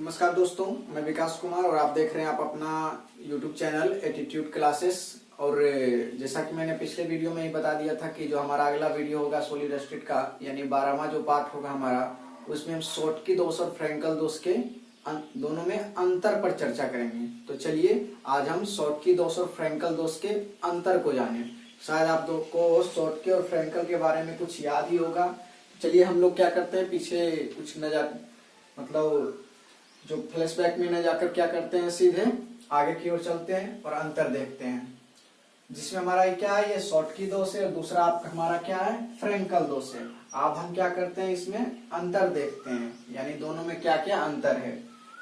नमस्कार दोस्तों, मैं विकास कुमार और आप देख रहे हैं आप अपना YouTube चैनल एटीट्यूड क्लासेस। और जैसा कि मैंने पिछले वीडियो में ही बता दिया था कि जो हमारा अगला वीडियो होगा सॉलिड स्टेट का यानी 12वां जो पार्ट होगा हमारा, उसमें हम शॉर्टकी दोष और फ्रैंकल दोष के दोनों में अंतर पर चर्चा करेंगे। तो चलिए आज हम शॉर्टकी दोष और फ्रैंकल दोष के अंतर को जाने। शायद आप लोग को शॉर्टकी और फ्रैंकल के बारे में कुछ याद ही होगा। चलिए हम लोग क्या करते हैं, पीछे कुछ न मतलब जो फ्लैशबैक में न जाकर क्या करते हैं, सीधे आगे की ओर चलते हैं और अंतर देखते हैं। जिसमें हमारा क्या है, ये शॉर्टकी दोष है और दूसरा आपका हमारा क्या है, फ्रैंकल दोष है। अब हम क्या करते हैं, इसमें अंतर देखते हैं यानी दोनों में क्या क्या अंतर है।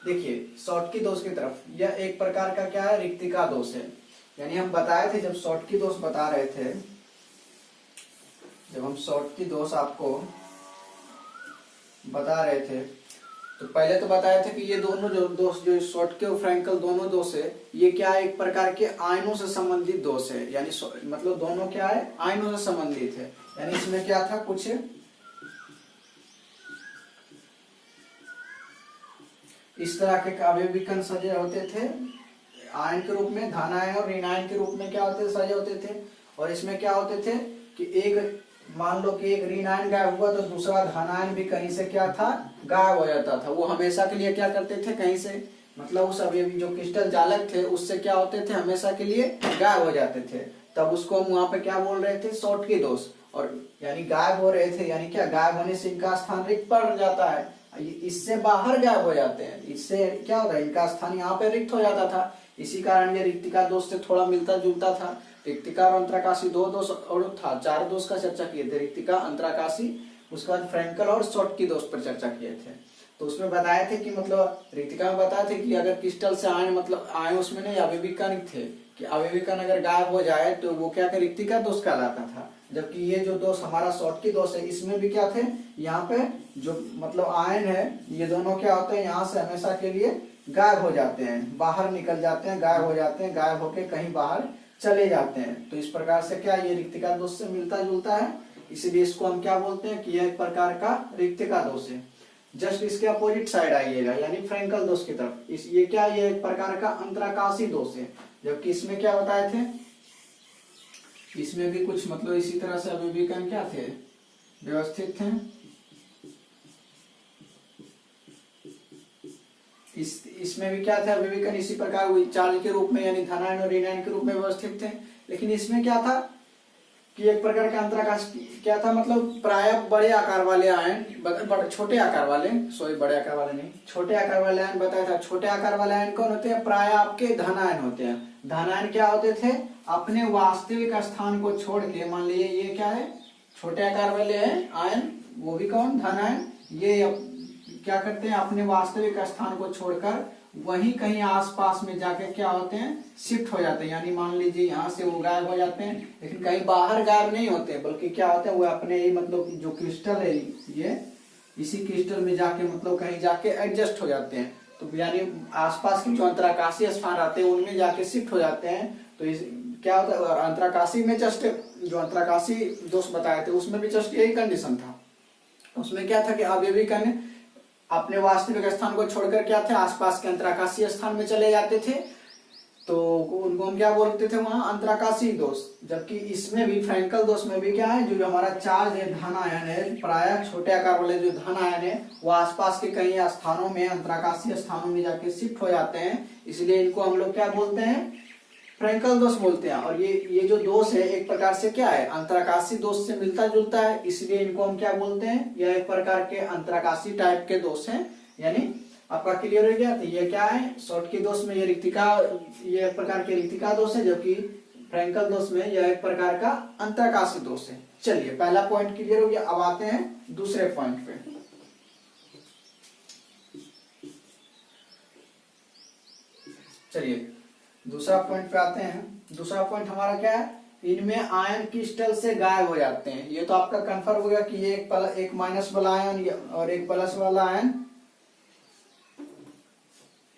देखिए शॉर्टकी दोष की तरफ, यह एक प्रकार का क्या है, रिक्तिका दोष है। यानी हम बताए थे जब शॉर्टकी दोष बता रहे थे, जब हम शॉर्टकी दोष आपको बता रहे थे तो पहले तो बताया था कि ये दोनों जो दोष, जो शॉर्टकी और फ्रैंकल दोनों दोष है, ये क्या है, एक प्रकार के आयनों से संबंधित दोष है। यानी मतलब दोनों क्या है, आयनों से संबंधित है। यानी इसमें क्या था, कुछ इस तरह के अवयवी कण सजे होते थे आयन के रूप में, धन आयन और ऋण आयन के रूप में क्या होते, सजे होते थे। और इसमें क्या होते थे कि एक मान लो कि एक ऋण आयन गायब हुआ तो दूसरा धन आयन भी कहीं से क्या था, गायब हो जाता था। वो हमेशा के लिए क्या करते थे, कहीं से मतलब उस अवयवी जो क्रिस्टल जालक थे उससे क्या होते थे, हमेशा के लिए गायब हो जाते थे। तब उसको हम वहां पे क्या बोल रहे थे, शॉर्टकी दोष। और यानी गायब हो रहे थे, यानी क्या, गायब होने से इनका स्थान रिक्त पड़ जाता है, इससे बाहर गायब हो जाते हैं। इससे क्या होता है, इनका स्थान यहाँ पे रिक्त हो जाता था। इसी कारण ये रिक्तिका दोष से थोड़ा मिलता जुलता था। रिक्तिका और अंतराकाशी दो दोष और था, चार दोष का चर्चा किए थे, रिक्तिका, अंतराकाशी, उसके बाद फ्रैंकल और शॉर्टकी दोष पर चर्चा किए थे। तो उसमें बताए थे कि मतलब रिक्तिका में बताए थे कि अगर क्रिस्टल से आयन, मतलब आयन उसमें नहीं, अवयवी कण थे, कि अवयवी कण अगर गायब हो जाए तो वो क्या कर, रिक्तिका दोष कहलाता था। जबकि ये जो दोष हमारा शॉर्टकी दोष है, इसमें भी क्या थे, यहाँ पे जो मतलब आयन है, ये दोनों क्या होते हैं, यहाँ से हमेशा के लिए गायब हो जाते हैं, बाहर निकल जाते हैं, गायब हो जाते हैं, गायब होके कहीं बाहर चले जाते हैं। तो इस प्रकार से क्या, ये रिक्तिका दोष से मिलता जुलता है, इसलिए इसको हम क्या बोलते हैं कि यह एक प्रकार का रिक्तिका दोष है। जस्ट इसके अपोजिट साइड आइएगा यानी फ्रैंकल दोष की तरफ, ये क्या, ये एक प्रकार का अंतराकाशी दोष है। जबकि इसमें क्या बताए थे, इसमें भी कुछ मतलब इसी तरह से अवयवी कण क्या थे, व्यवस्थित थे। इसमें भी क्या था, अवयवी कण इसी प्रकार चार्ज के रूप में यानी धनायन और ऋणायन के रूप में व्यवस्थित थे। लेकिन इसमें क्या था कि एक प्रकार का अंतराकाश क्या था, मतलब प्राय बड़े आकार वाले आयन, छोटे आकार वाले, बड़े आकार वाले नहीं, छोटे आकार वाले आयन बताया था। छोटे आकार वाले आयन कौन होते हैं, प्राय आपके धनायन होते हैं। धनायन क्या होते थे, अपने वास्तविक स्थान को छोड़ के, मान लीजिए ये क्या है, छोटे आकार वाले हैं आयन, वो भी कौन, धनायन, ये क्या करते हैं, अपने वास्तविक स्थान को छोड़कर वहीं कहीं आसपास में जाके क्या होते हैं, शिफ्ट हो जाते हैं। यानी मान लीजिए यहाँ से वो गायब हो जाते हैं, लेकिन कहीं बाहर गायब नहीं होते, बल्कि क्या होते हैं, वो अपने ही मतलब जो क्रिस्टल है, ये इसी क्रिस्टल में जाके मतलब कहीं जाके एडजस्ट हो जाते हैं। तो यानी आसपास के जो अंतराकाशीय स्थान रहते हैं उनमें जाके शिफ्ट हो जाते हैं। तो क्या होता है, और अंतराकाशी में जस्ट जो अंतराकाशी दोष बताए थे उसमें भी जस्ट यही कंडीशन था। उसमें क्या था कि अवयवी कण अपने वास्तविक स्थान को छोड़कर क्या थे, आसपास के अंतराकाशीय स्थान में चले जाते थे। तो उनको हम क्या बोलते थे, वहां अंतराकाशी दोष। जबकि इसमें भी फ्रैंकल दोष में भी क्या है, जो हमारा चार्ज है, धन आयन है, प्राय छोटे आकार वाले जो धन आयन है, वो आसपास के कई स्थानों में, अंतराकाशीय स्थानों में जाके शिफ्ट हो जाते हैं। इसलिए इनको हम लोग क्या बोलते हैं, फ्रैंकल दोष बोलते हैं। और ये जो दोष है एक प्रकार से क्या है, अंतराकाशी दोष से मिलता जुलता है, इसलिए इनको हम क्या बोलते हैं, यह एक प्रकार के अंतराकाशी टाइप के दोष हैं। यानी आपका क्लियर हो गया। तो ये क्या है, शॉर्टकी दोष में ये रिक्तिका, ये एक प्रकार के रिक्तिका दोष है, जबकि फ्रैंकल दोष में यह एक प्रकार का अंतराकाशी दोष है। चलिए पहला पॉइंट क्लियर हो गया। अब आते हैं दूसरे पॉइंट पे। चलिए दूसरा पॉइंट पे आते हैं। दूसरा पॉइंट हमारा क्या है, इनमें आयन क्रिस्टल से गायब हो जाते हैं। ये तो आपका कंफर्म हो गया कि ये एक माइनस वाला आयन और एक प्लस वाला आयन,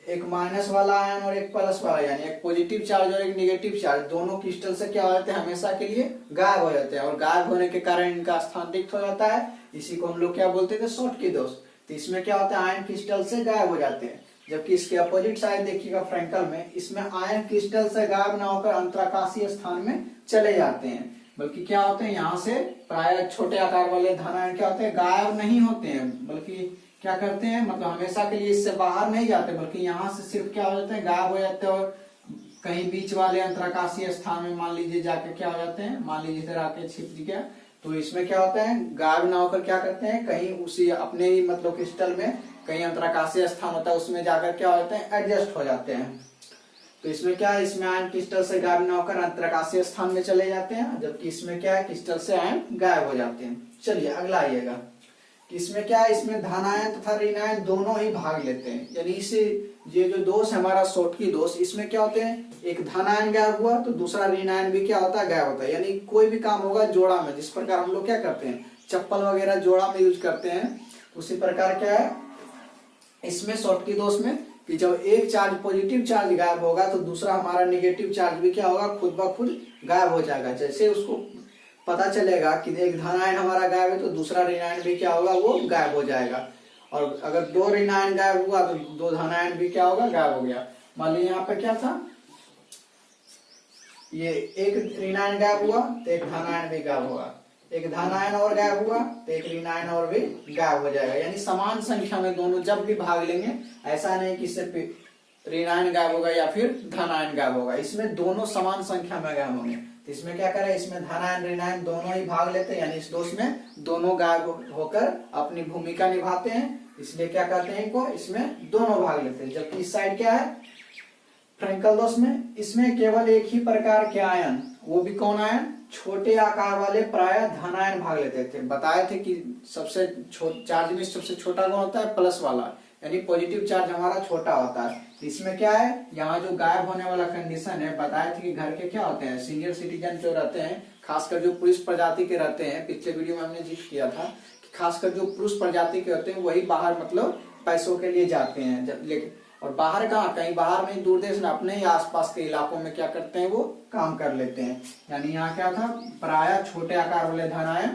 एक माइनस वाला आयन और एक प्लस वाला, यानी एक पॉजिटिव चार्ज और एक नेगेटिव चार्ज, दोनों क्रिस्टल से क्या हो जाते हैं, हमेशा के लिए गायब हो जाते हैं। और गायब होने के कारण इनका स्थान रिक्त हो जाता है। इसी को हम लोग क्या बोलते थे, शॉर्टकी दोष। तो इसमें क्या होता है, आयन क्रिस्टल से गायब हो जाते हैं। जबकि इसके अपोजिट साइड देखिएगा फ्रैंकल में, इसमें आयन क्रिस्टल से गायब ना होकर अंतराकाशीय स्थान में चले जाते हैं, बल्कि क्या होते हैं यहाँ से प्राय छोटे आकार वाले धन आयन क्या होते हैं, गायब नहीं होते हैं, बल्कि क्या करते हैं, मतलब हमेशा के लिए इससे बाहर नहीं जाते, बल्कि यहाँ से सिर्फ क्या हो जाते हैं, गायब हो जाते हैं और कहीं बीच वाले अंतराकाशीय स्थान में मान लीजिए जाके क्या हो जाते हैं, मान लीजिए इधर आके छिप गया, तो इसमें क्या होता है, गायब ना होकर क्या करते हैं, कहीं उसी अपने ही मतलब क्रिस्टल में कहीं अंतराकाशीय स्थान होता है उसमें जाकर क्या होते हैं, एडजस्ट हो जाते हैं। तो इसमें क्या है, इसमें आयन क्रिस्टल से गायब ना होकर अंतराकाशीय स्थान में चले जाते हैं, जबकि इसमें क्या है, क्रिस्टल से आयन गायब हो जाते हैं। चलिए अगला आइएगा कि इसमें क्या है, इसमें धन आयन तथा ऋण आयन दोनों ही भाग लेते हैं, यानी इसे ये जो दोष है हमारा शॉर्टकी दोष, इसमें क्या होते हैं, एक धन आयन गायब हुआ तो दूसरा ऋण आयन भी क्या होता है, गायब होता है। यानी कोई भी काम होगा जोड़ा में, जिस प्रकार हम लोग क्या करते हैं, चप्पल वगैरह जोड़ा में यूज करते हैं, उसी प्रकार क्या है इसमें शॉर्टकी दोष में कि जब एक चार्ज पॉजिटिव चार्ज गायब होगा तो दूसरा हमारा नेगेटिव चार्ज भी क्या होगा, खुद ब खुद गायब हो जाएगा। जैसे उसको पता चलेगा कि एक धन आयन हमारा गायब है तो दूसरा ऋण आयन भी क्या होगा, वो गायब हो जाएगा। और अगर दो ऋण आयन गायब हुआ तो दो धन आयन भी क्या होगा, गायब हो गया। मान लीजिए यहाँ पे क्या था, ये एक ऋण आयन गायब हुआ तो एक धन आयन भी गायब हुआ, एक धन आयन और गायब हुआ तो एक ऋण आयन और भी गायब हो जाएगा। यानी समान संख्या में दोनों जब भी भाग लेंगे, ऐसा नहीं कि सिर्फ ऋण आयन गायब होगा या फिर धन आयन गायब होगा, इसमें दोनों समान संख्या में गायब होंगे। तो इसमें क्या करें, इसमें धन आयन ऋण आयन दोनों ही भाग लेते हैं, यानी इस दोष में दोनों गायब होकर अपनी भूमिका निभाते हैं, इसलिए क्या कहते हैं इनको, इसमें दोनों भाग लेते हैं। जबकि इस साइड क्या है, फ्रैंकल दोष में, इसमें केवल एक ही प्रकार के आयन, वो भी कौन आयन, छोटे आकार वाले प्राय धन आयन भाग लेते थे। बताए थे कि सबसे चार्ज में सबसे छोटा कौन होता है, प्लस वाला, यानी पॉजिटिव चार्ज हमारा छोटा होता है। इसमें क्या है, यहाँ जो गायब होने वाला कंडीशन है, बताए थे कि घर के क्या होते हैं, सीनियर सिटीजन जो रहते हैं, खासकर जो पुरुष प्रजाति के रहते हैं, पिछले वीडियो में हमने जिक्र किया था कि खासकर जो पुरुष प्रजाति के होते हैं वही बाहर मतलब पैसों के लिए जाते हैं, लेकिन और बाहर कहाँ, कहीं बाहर नहीं, दूर देश में अपने ही आसपास के इलाकों में क्या करते हैं, वो काम कर लेते हैं। यानी यहाँ क्या था, प्राय छोटे आकार वाले धन आयन,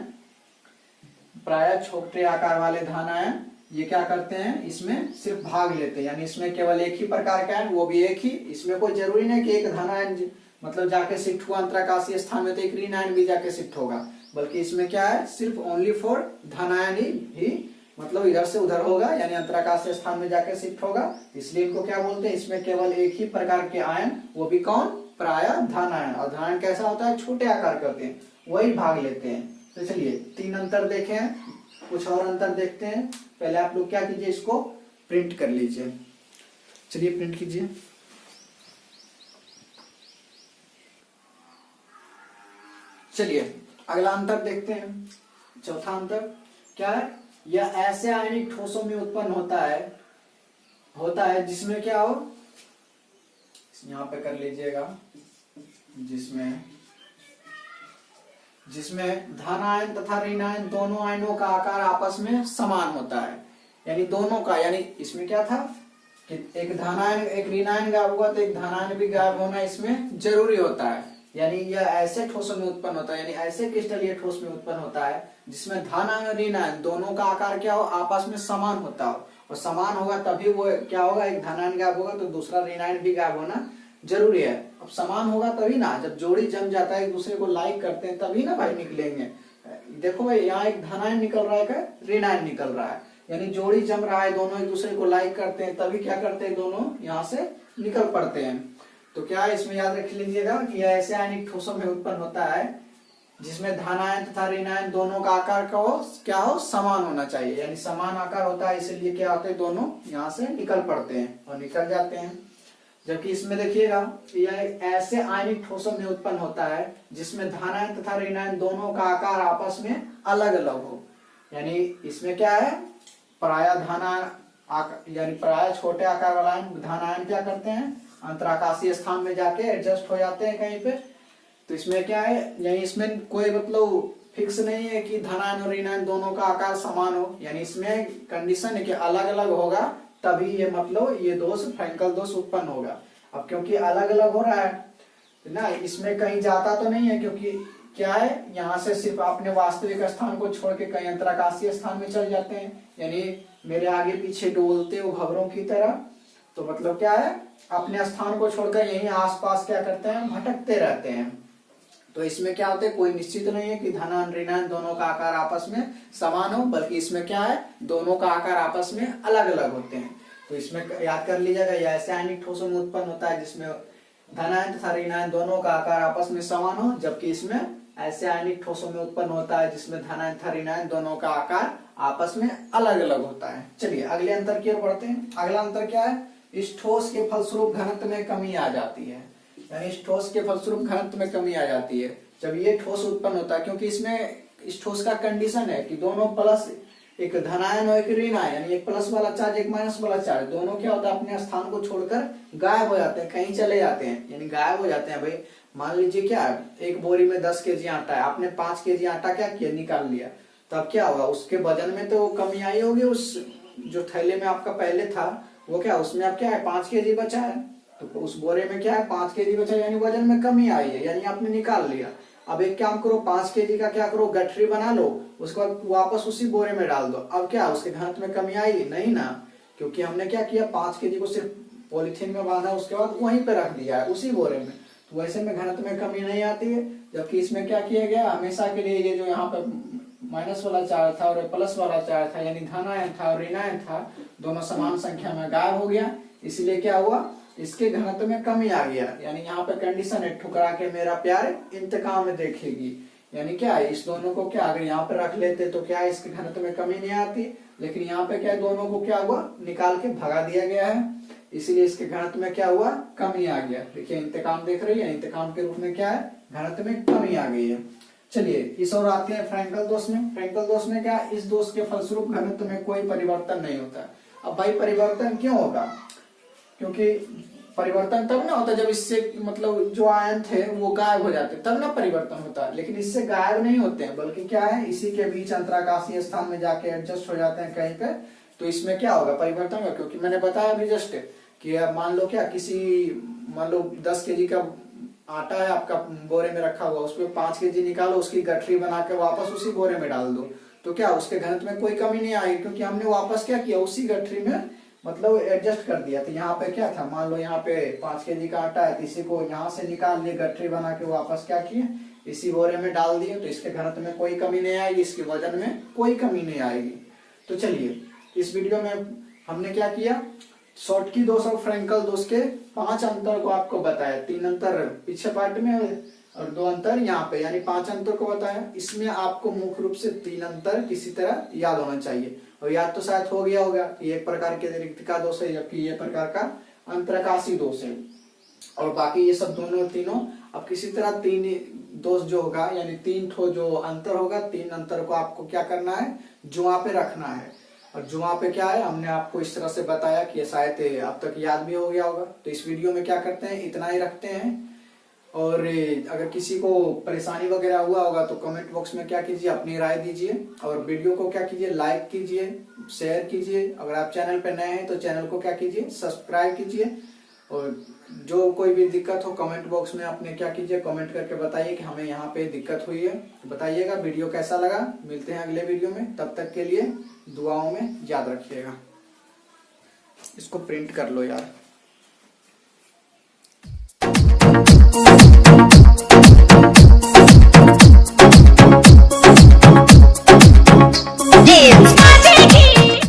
प्राय छोटे आकार वाले धन आयन ये क्या करते हैं, इसमें सिर्फ भाग लेते हैं, यानी इसमें केवल एक ही प्रकार का है, वो भी एक ही, इसमें कोई जरूरी नहीं कि एक धन आयन मतलब जाके शिफ्ट हुआ अंतराकाशीय स्थान में तो एक ऋण आयन भी जाके शिफ्ट होगा, बल्कि इसमें क्या है, सिर्फ ओनली फॉर धन आयन ही मतलब इधर से उधर होगा, यानी अंतराकाशीय स्थान में जाके शिफ्ट होगा, इसलिए इनको क्या बोलते हैं, इसमें केवल एक ही प्रकार के आयन, वो भी कौन, प्राय धन आयन। और धन आयन कैसा होता है, छोटे आकार के होते हैं, वही भाग लेते हैं। तो चलिए 3 अंतर देखे हैं, कुछ और अंतर देखते हैं। पहले आप लोग क्या कीजिए, इसको प्रिंट कर लीजिए। चलिए प्रिंट कीजिए। चलिए अगला अंतर देखते हैं। चौथा अंतर क्या है, यह ऐसे आयनिक ठोसों में उत्पन्न होता है जिसमें क्या हो, यहां पे कर लीजिएगा, जिसमें धन आयन तथा ऋण आयन दोनों आयनों का आकार आपस में समान होता है, यानी दोनों का, यानी इसमें क्या था कि एक धन आयन एक ऋण आयन गायब हुआ तो एक धन आयन भी गायब होना इसमें जरूरी होता है। यानी यह ऐसे ठोसों में उत्पन्न होता है, यानी ऐसे क्रिस्टलीय ठोस में उत्पन्न होता है जिसमें धन आयन और ऋण आयन दोनों का आकार क्या हो, आपस में समान होता हो, और समान होगा तभी वो क्या होगा, एक धन आयन गायब होगा तो दूसरा ऋण आयन भी गायब होना जरूरी है। अब समान होगा तभी ना, जब जोड़ी जम जाता है एक दूसरे को लाइक करते हैं तभी ना भाई निकलेंगे। देखो भाई यहाँ एक धन आयन निकल रहा है, ऋण आयन निकल रहा है, यानी जोड़ी जम रहा है, दोनों एक दूसरे को लाइक करते हैं तभी क्या करते हैं, दोनों यहाँ से निकल पड़ते हैं। तो क्या है, इसमें याद रख लीजिएगा कि यह ऐसे आयनिक ठोसों में उत्पन्न होता है जिसमें धन आयन तथा ऋण आयन दोनों का आकार का क्या हो, समान होना चाहिए, यानी समान आकार होता है, इसलिए क्या होते हैं, दोनों यहाँ से निकल पड़ते हैं और निकल जाते हैं। जबकि इसमें देखिएगा यह ऐसे आयनिक ठोसों में उत्पन्न होता है जिसमें धन आयन तथा ऋण आयन दोनों का आकार आपस में अलग अलग हो, यानी इसमें क्या है, प्राय धन आयन यानी प्राय छोटे आकार वाला धन आयन क्या करते हैं, अंतराकाशीय स्थान में जाके एडजस्ट हो जाते हैं कहीं पे। तो इसमें क्या है, यानी इसमें कोई मतलब फिक्स नहीं है कि धन आयन और ऋण आयन दोनों का आकार समान हो, यानी इसमें कंडीशन है कि अलग अलग होगा तभी ये मतलब ये दोष फ्रैंकल दोष उत्पन्न होगा। अब क्योंकि अलग अलग हो रहा है ना, इसमें कहीं जाता तो नहीं है, क्योंकि क्या है, यहाँ से सिर्फ अपने वास्तविक स्थान को छोड़ के कहीं अंतराकाशीय स्थान में चल जाते हैं, यानी मेरे आगे पीछे डोलते हो भंवरों की तरह। तो मतलब क्या है, अपने स्थान को छोड़कर यहीं आसपास क्या करते हैं, भटकते रहते हैं। तो इसमें क्या होता है, कोई निश्चित नहीं है कि धनायन ऋणायन दोनों का आकार आपस में समान हो, बल्कि इसमें क्या है, दोनों का आकार आपस में अलग अलग होते हैं। तो इसमें याद कर लीजिएगा, यह ऐसे आयनिक ठोसों में उत्पन्न होता है जिसमें धनायन तथा ऋणायन दोनों का आकार आपस में समान हो, जबकि इसमें ऐसे आयनिक ठोसों में उत्पन्न होता है जिसमें धनायन तथा ऋणायन दोनों का आकार आपस में अलग अलग होता है। चलिए अगले अंतर की ओर बढ़ते हैं। अगला अंतर क्या है, इस ठोस के फलस्वरूप घनत्व में कमी आ जाती है। यानी इस ठोस के फलस्वरूप घनत्व में कमी आ जाती है जब ये ठोस उत्पन्न होता है, क्योंकि इसमें इस ठोस का कंडीशन है कि दोनों प्लस, एक धनायन और एक ऋणायन, यानी एक प्लस वाला चार्ज एक माइनस वाला चार्ज, दोनों क्या होता है, अपने स्थान को छोड़कर गायब हो जाते हैं, कहीं चले जाते हैं, यानी गायब हो जाते हैं। भाई मान लीजिए क्या है, एक बोरी में 10 केजी आटा है, आपने 5 केजी आटा क्या किया, निकाल लिया, तब क्या होगा, उसके वजन में तो कमी आई होगी, उस जो थैले में आपका पहले था वो क्या, उसमें अब क्या है 5 केजी बचा है, तो उस बोरे में क्या है 5 केजी बचा, यानी वजन में कमी आई है, यानी आपने निकाल लिया। अब एक काम करो, 5 केजी का क्या करो, गठरी बना लो, उसके बाद वापस उसी बोरे में डाल दो। अब क्या उसके घनत्व में कमी आई नहीं ना, क्योंकि हमने क्या किया, 5 केजी को सिर्फ पॉलिथीन में बांधा, उसके बाद वहीं पे रख दिया है उसी बोरे में, तो वैसे में घनत्व में कमी नहीं आती है। जबकि इसमें क्या किया गया, हमेशा के लिए ये जो यहाँ पे माइनस वाला चार्ज था और प्लस वाला चार्ज था, यानी धनायन था और ऋणायन था, दोनों समान संख्या में गायब हो गया, इसलिए क्या हुआ, इसके घनत्व में कमी आ गया। यानी यहाँ पे कंडीशन है, ठुकरा के मेरा प्यार इंतकाम में देखेगी, यानी क्या है, इस दोनों को क्या अगर यहाँ पे रख लेते तो क्या इसके घनत्व में कमी नहीं आती, लेकिन यहाँ पे क्या दोनों को क्या हुआ, निकाल के भगा दिया गया है, इसलिए इसके घनत्व में क्या हुआ, कमी आ गया। देखिए इंतकाम देख रही है, इंतकाम के रूप में क्या है, घनत्व में कमी आ गई है। चलिए इस ओर आते हैं फ्रैंकल दोष में। फ्रैंकल दोष में क्या, इस दोष के फलस्वरूप घनत्व में कोई परिवर्तन नहीं होता। अब भाई परिवर्तन क्यों होगा, क्योंकि परिवर्तन तब ना होता जब इससे मतलब जो आयन थे वो गायब हो जाते, तब ना परिवर्तन होता है, लेकिन इससे गायब नहीं होते हैं, बल्कि क्या है, इसी के बीच अंतराकाशीय स्थान में जाके एडजस्ट हो जाते हैं कहीं पे, तो इसमें क्या होगा, परिवर्तन होगा। क्योंकि मैंने बताया अभी जस्ट कि मान लो क्या, किसी मान लो 10 केजी का आटा है आपका बोरे में रखा हुआ, उसमें 5 केजी निकालो, उसकी गठरी बना के वापस उसी बोरे में डाल दो, तो क्या उसके घनत्व में कोई कमी नहीं आएगी, क्योंकि हमने वापस क्या किया, उसी गठरी में मतलब एडजस्ट कर दिया। तो यहाँ पे क्या था, मान लो यहाँ पे 5 केजी का आटा है, तो इसी को यहाँ से निकाल लिए, गठरी बना के वापस क्या किए, इसी बोरे में डाल दिए, तो इसके घनत्व में कोई कमी नहीं आएगी, इसके वजन में कोई कमी नहीं आएगी। तो चलिए इस वीडियो में हमने क्या किया, शॉर्टकी दोष और फ्रैंकल दोष के 5 अंतर को आपको बताया, 3 अंतर पीछे पार्ट में और 2 अंतर यहाँ पे, यानी 5 अंतर को बताया। इसमें आपको मुख्य रूप से 3 अंतर किसी तरह याद होना चाहिए, और याद तो शायद हो गया होगा कि एक प्रकार के रिक्तिका दोष है, जबकि ये प्रकार का अंतरकाशी दोष है, और बाकी ये सब दोनों तीनों अब किसी तरह 3 दोष जो होगा, यानी 3 ठो जो अंतर होगा, 3 अंतर को आपको क्या करना है, जुआ पे रखना है। और जुआ पे क्या है, हमने आपको इस तरह से बताया कि शायद अब तक याद भी हो गया होगा। तो इस वीडियो में क्या करते हैं, इतना ही रखते हैं, और अगर किसी को परेशानी वगैरह हुआ होगा तो कमेंट बॉक्स में क्या कीजिए, अपनी राय दीजिए, और वीडियो को क्या कीजिए, लाइक कीजिए, शेयर कीजिए। अगर आप चैनल पर नए हैं तो चैनल को क्या कीजिए, सब्सक्राइब कीजिए, और जो कोई भी दिक्कत हो कमेंट बॉक्स में अपने क्या कीजिए, कमेंट करके बताइए कि हमें यहाँ पे दिक्कत हुई है, बताइएगा। वीडियो कैसा लगा, मिलते हैं अगले वीडियो में, तब तक के लिए दुआओं में याद रखिएगा। इसको प्रिंट कर लो यार।